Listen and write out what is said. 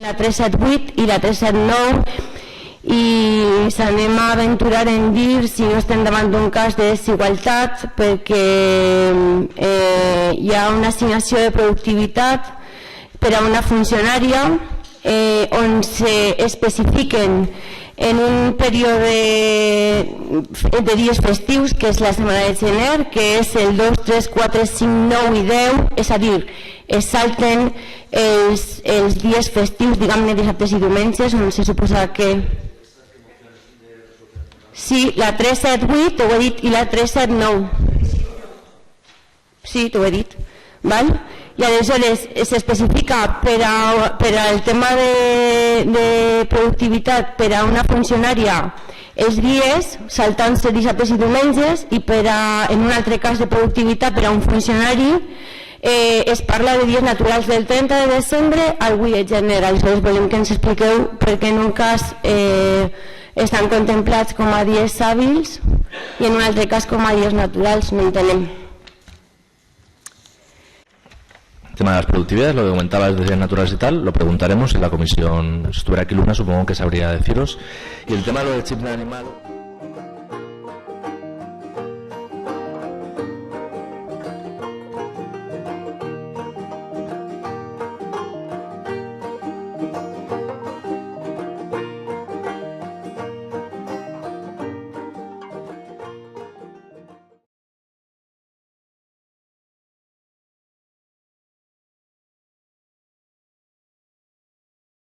La 378 i la 379 i s'anem a aventurar en dir si no estem davant d'un cas de desigualtat perquè hi ha una assignació de productivitat per a una funcionària on s'especifiquen en un període de dies festius, que és la setmana de gener, que és el 2, 3, 4, 5, 9 i 10, és a dir, es salten els dies festius, diguem-ne dissabtes i diumenges, on se suposa que... Sí, la 378, t'ho he dit, i la 379. Sí, t'ho he dit. I aleshores s'especifica per al tema de productivitat per a una funcionària els dies, saltant-se dissabtes i diumenges, i en un altre cas de productivitat per a un funcionari es parla de dies naturals del 30 de desembre al 8 de gener. Aleshores volem que ens expliqueu perquè en un cas estan contemplats com a dies hàbils i en un altre cas com a dies naturals, no entenem. El tema de las productividades, lo que comentabas de días naturales y tal, lo preguntaremos en la comisión. Si estuviera aquí Luna, supongo que sabría deciros. Y el tema de lo del chip de animal...